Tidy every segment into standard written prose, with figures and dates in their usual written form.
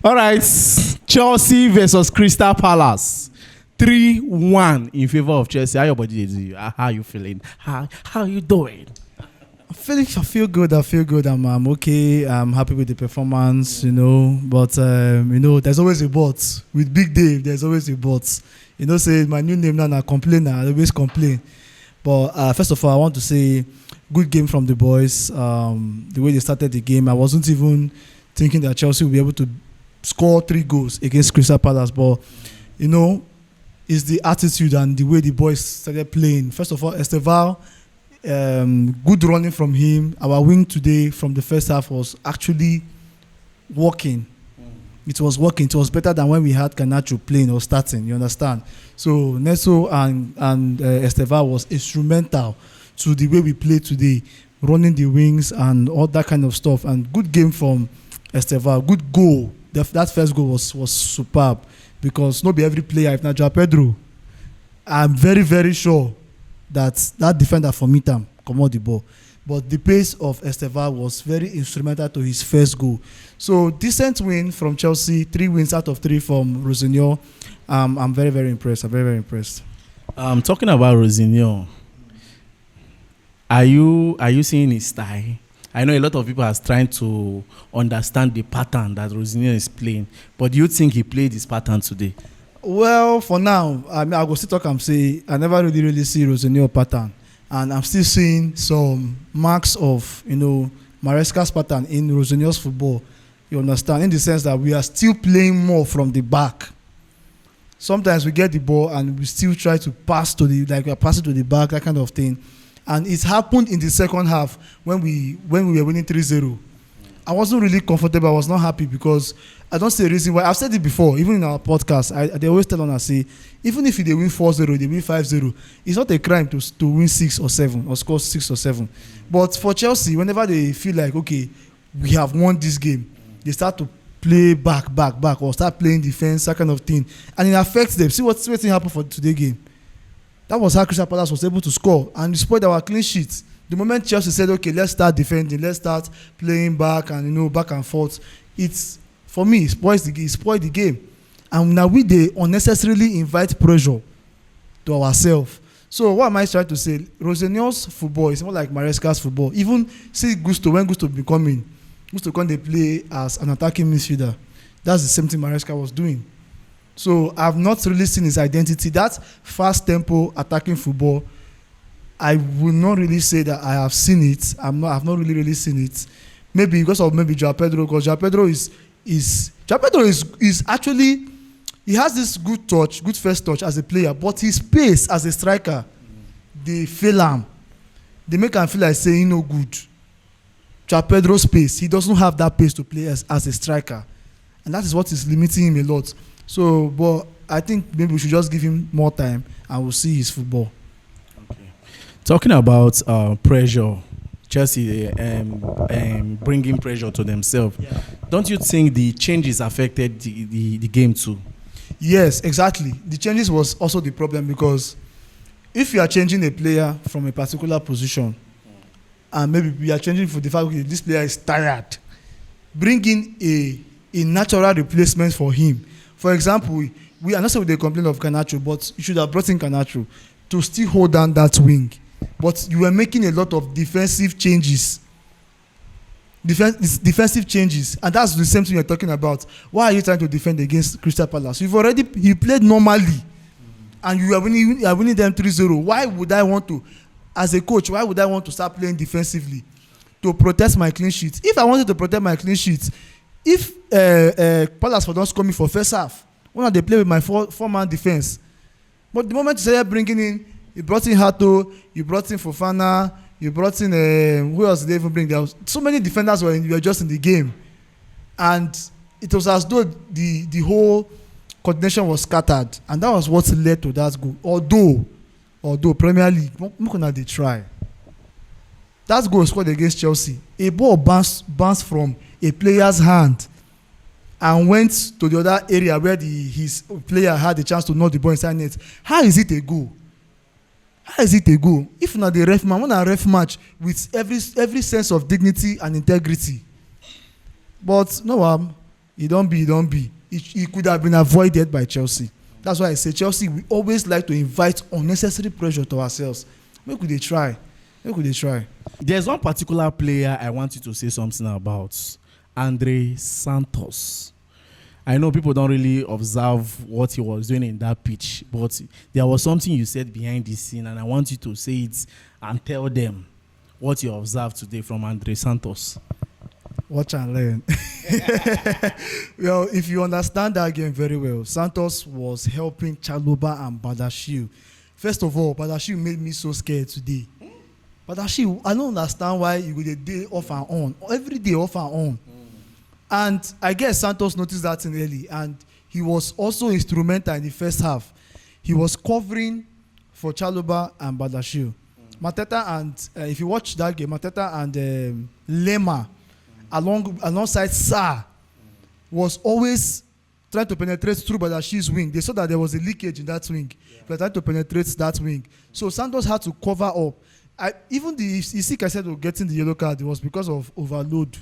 All right, Chelsea versus Crystal Palace. 3-1 in favor of Chelsea. How your body is? How you feeling? How you doing? I feel good. I'm okay. I'm happy with the performance, But there's always a but. With Big Dave, there's always a but. Say my new name now, I complain. I always complain. But first of all, I want to say good game from the boys. The way they started the game, I wasn't even thinking that Chelsea would be able to score 3 goals against Crystal Palace. But it's the attitude and the way the boys started playing. First of all, Esteval. Good running from him. Our wing today from the first half was actually working. It was working. It was better than when we had Garnacho playing or starting. You understand? So Neso and Esteval was instrumental to the way we played today, running the wings and all that kind of stuff. And good game from Esteval. Good goal. That first goal was superb because not be every player. If not Joao Pedro, I'm very very sure that defender from Mitam come out the ball. But the pace of Esteval was very instrumental to his first goal. So decent win from Chelsea, 3 wins out of 3 from Rosinho. I'm very, very impressed. I'm very, very impressed. Talking about Rosinho, are you seeing his style? I know a lot of people are trying to understand the pattern that Rosinho is playing. But do you think he played this pattern today? Well, for now, I go still talk and say I never really see Rosinho pattern, and I'm still seeing some marks of Maresca's pattern in Rosinho's football. You understand, in the sense that we are still playing more from the back. Sometimes we get the ball and we still try to pass to we are passing to the back, that kind of thing. And it happened in the second half when we were winning 3-0. I wasn't really comfortable. I was not happy because I don't see a reason why. I've said it before, even in our podcast. They always tell us, say, even if they win 4-0, they win 5-0, it's not a crime to win 6 or 7 or score 6 or 7. But for Chelsea, whenever they feel like, okay, we have won this game, they start to play back, or start playing defense, that kind of thing. And it affects them. See what happened for today's game. That was how Crystal Palace was able to score. And it spoiled our clean sheet. The moment Chelsea said, okay, let's start defending, let's start playing back and back and forth, for me, it spoiled the game. And now they unnecessarily invite pressure to ourselves. So what am I trying to say? Rosinho's football is more like Maresca's football. Even see when Gusto becoming, Gusto they play as an attacking midfielder. That's the same thing Maresca was doing. So I've not really seen his identity. That fast tempo attacking football, I will not really say that I have seen it. I've not really seen it. Maybe because of Joao Pedro, because Joao Pedro is actually, he has this good first touch as a player, but his pace as a striker, they fail him. They make him feel like saying no good. Joao Pedro's pace, he doesn't have that pace to play as a striker, and that is what is limiting him a lot. So, but I think maybe we should just give him more time, and we'll see his football. Talking about pressure, Chelsea bringing pressure to themselves. Yeah. Don't you think the changes affected the game too? Yes, exactly. The changes was also the problem because if you are changing a player from a particular position, and maybe we are changing for the fact that this player is tired, bringing a natural replacement for him. For example, we are not saying they complain of Garnacho, but you should have brought in Garnacho to still hold down that wing. But you were making a lot of defensive changes. Defensive changes. And that's the same thing you're talking about. Why are you trying to defend against Crystal Palace? You played normally. And you are winning them 3-0. Why would I want to, as a coach, why would I want to start playing defensively? To protect my clean sheet. If I wanted to protect my clean sheet, if Palace for don't score me for first half, why not they play with my four-man defense? But the moment you started bringing in, you brought in Hato, you brought in Fofana, you brought in who else did they even bring? There was so many defenders were just in the game, and it was as though the whole coordination was scattered, and that was what led to that goal. Although Premier League, look at they try. That goal scored against Chelsea. A ball bounced from a player's hand and went to the other area where his player had the chance to knock the ball inside net. How is it a goal? How is it a goal? If not the ref man, want a ref match with every sense of dignity and integrity. But no, It don't be. It could have been avoided by Chelsea. That's why I say Chelsea, we always like to invite unnecessary pressure to ourselves. Make we dey try. There's one particular player I want you to say something about. Andre Santos. I know people don't really observe what he was doing in that pitch, but there was something you said behind the scene, and I want you to say it and tell them what you observed today from Andre Santos. Watch and learn. Well, if you understand that game very well, Santos was helping Chalobah and Badashiu. First of all, Badashiu made me so scared today. Badashiu, I don't understand why you go the day off and on. Every day off and on. And I guess Santos noticed that thing early, and he was also instrumental in the first half. He was covering for Chalobah and Badashiu. Mateta and if you watch that game, Mateta and Lema alongside Sa was always trying to penetrate through Badashiu's wing. They saw that there was a leakage in that wing. They were trying to penetrate that wing. So Santos had to cover up. Even you see Caicedo getting the yellow card, it was because of overload.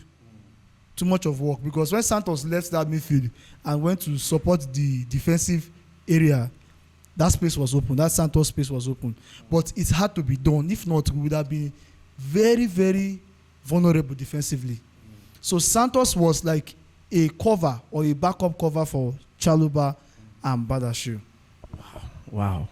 Too much of work. Because when Santos left that midfield and went to support the defensive area, that space was open. That Santos space was open. But it had to be done. If not, we would have been very, very vulnerable defensively. So Santos was like a cover or a backup cover for Chalobah and Badashiu. Wow.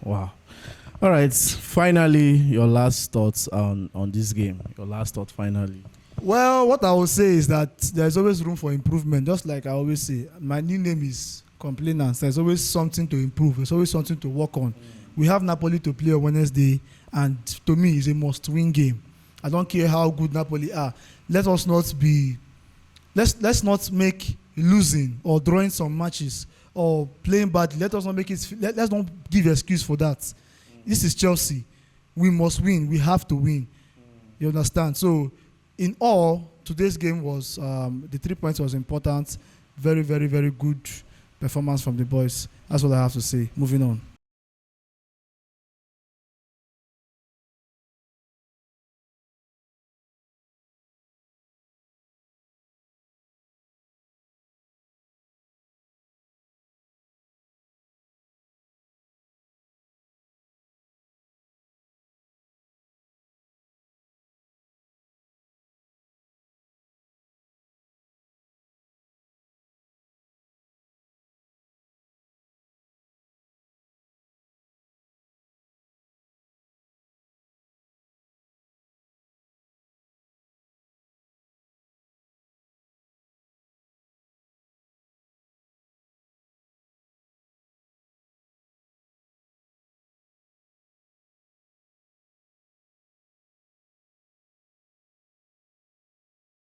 All right. Finally, your last thoughts on this game. Your last thought, finally. Well, what I will say is that there's always room for improvement. Just like I always say, my new name is Complainants. There's always something to improve. There's always something to work on. We have Napoli to play on Wednesday, and to me, it's a must-win game. I don't care how good Napoli are. Let's not make losing or drawing some matches or playing badly. Let's not give excuse for that. This is Chelsea. We must win. We have to win. You understand? So, in all, today's game was the 3 points was important. Very, very, very good performance from the boys. That's all I have to say. Moving on.